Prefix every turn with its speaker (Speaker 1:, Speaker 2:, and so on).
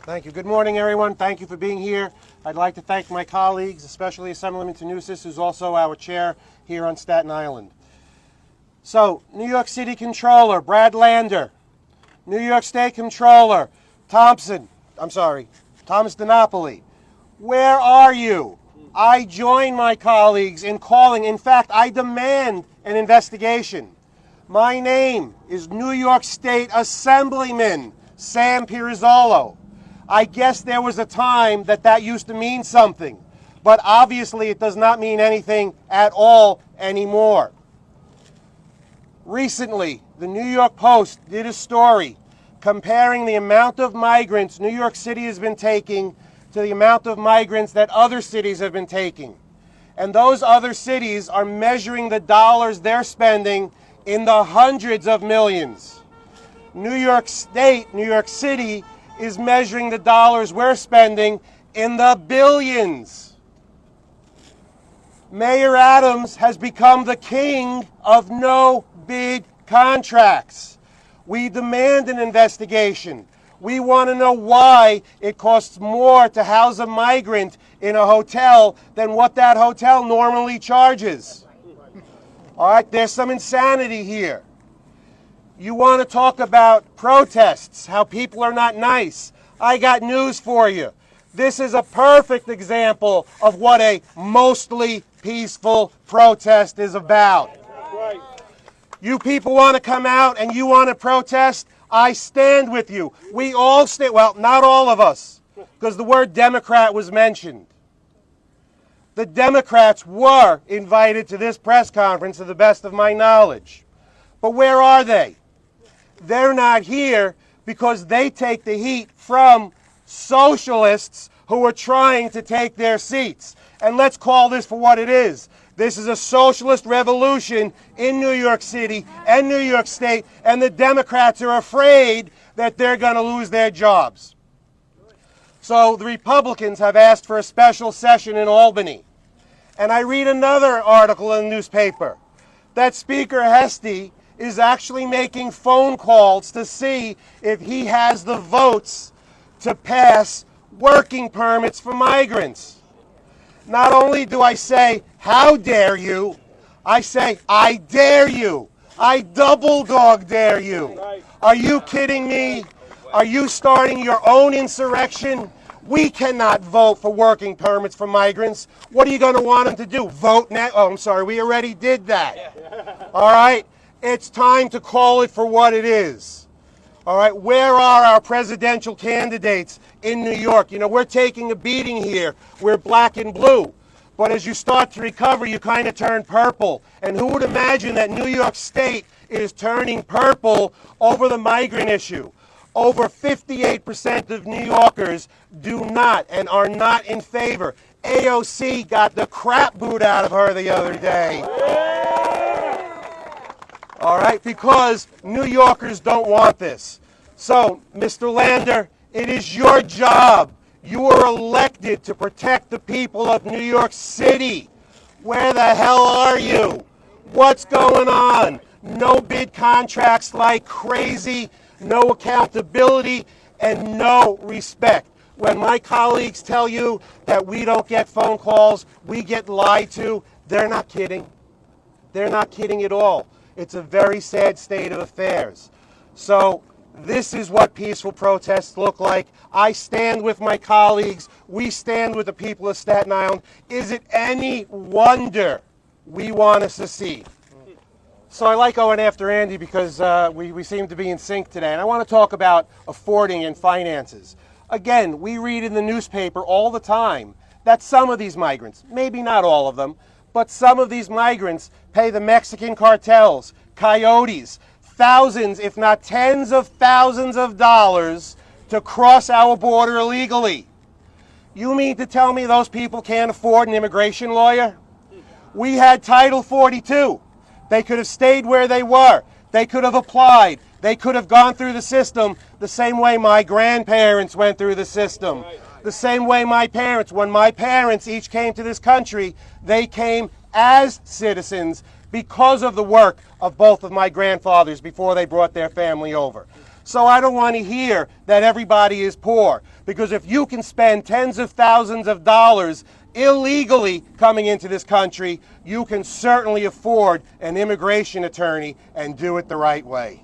Speaker 1: Thank you. Good morning, everyone. Thank you for being here. I'd like to thank my colleagues, especially Assemblyman who's also our chair here on Staten Island. So, New York City Controller Brad Lander, New York State Controller Thomas DiNapoli. Where are you? I join my colleagues in calling. In fact, I demand an investigation. My name is New York State Assemblyman Sam Pirozzolo. I guess there was a time that used to mean something, but obviously it does not mean anything at all anymore. Recently, the New York Post did a story comparing the amount of migrants New York City has been taking to the amount of migrants that other cities have been taking. And those other cities are measuring the dollars they're spending in the hundreds of millions. New York State, New York City, is measuring the dollars we're spending in the billions. Mayor Adams has become the king of no bid contracts. We demand an investigation. We want to know why it costs more to house a migrant in a hotel than what that hotel normally charges. All right, there's some insanity here. You want to talk about protests, how people are not nice. I got news for you. This is a perfect example of what a mostly peaceful protest is about. You people want to come out and you want to protest, I stand with you. We all stand, well, not all of us, because the word Democrat was mentioned. The Democrats were invited to this press conference to the best of my knowledge. But where are they? They're not here because they take the heat from socialists who are trying to take their seats. And let's call this for what it is. This is a socialist revolution in New York City and New York State, and the Democrats are afraid that they're going to lose their jobs. So the Republicans have asked for a special session in Albany. And I read another article in the newspaper that Speaker Hesty is actually making phone calls to see if he has the votes to pass working permits for migrants. Not only do I say, how dare you, I say, I dare you. I double dog dare you. Are you kidding me? Are you starting your own insurrection? We cannot vote for working permits for migrants. What are you going to want them to do? Vote now? Oh, I'm sorry, we already did that. All right? It's time to call it for what it is. All right, where are our presidential candidates in New York? You know, we're taking a beating here. We're black and blue. But as you start to recover, you kind of turn purple. And who would imagine that New York State is turning purple over the migrant issue? Over 58% of New Yorkers do not and are not in favor. AOC got the crap boot out of her the other day. All right, because New Yorkers don't want this. So, Mr. Lander, it is your job. You were elected to protect the people of New York City. Where the hell are you? What's going on? No bid contracts like crazy, no accountability, and no respect. When my colleagues tell you that we don't get phone calls, we get lied to, they're not kidding. They're not kidding at all. It's a very sad state of affairs. So this is what peaceful protests look like. I stand with my colleagues. We stand with the people of Staten Island. Is it any wonder we want to secede? So I like going after Andy because we seem to be in sync today. And I want to talk about affording and finances. Again, we read in the newspaper all the time that some of these migrants, maybe not all of them, but some of these migrants pay the Mexican cartels, coyotes, thousands, if not tens of thousands of dollars to cross our border illegally. You mean to tell me those people can't afford an immigration lawyer? We had Title 42. They could have stayed where they were. They could have applied. They could have gone through the system the same way my grandparents went through the system. The same way my parents, when my parents each came to this country, they came as citizens because of the work of both of my grandfathers before they brought their family over. So I don't want to hear that everybody is poor, because if you can spend tens of thousands of dollars illegally coming into this country, you can certainly afford an immigration attorney and do it the right way.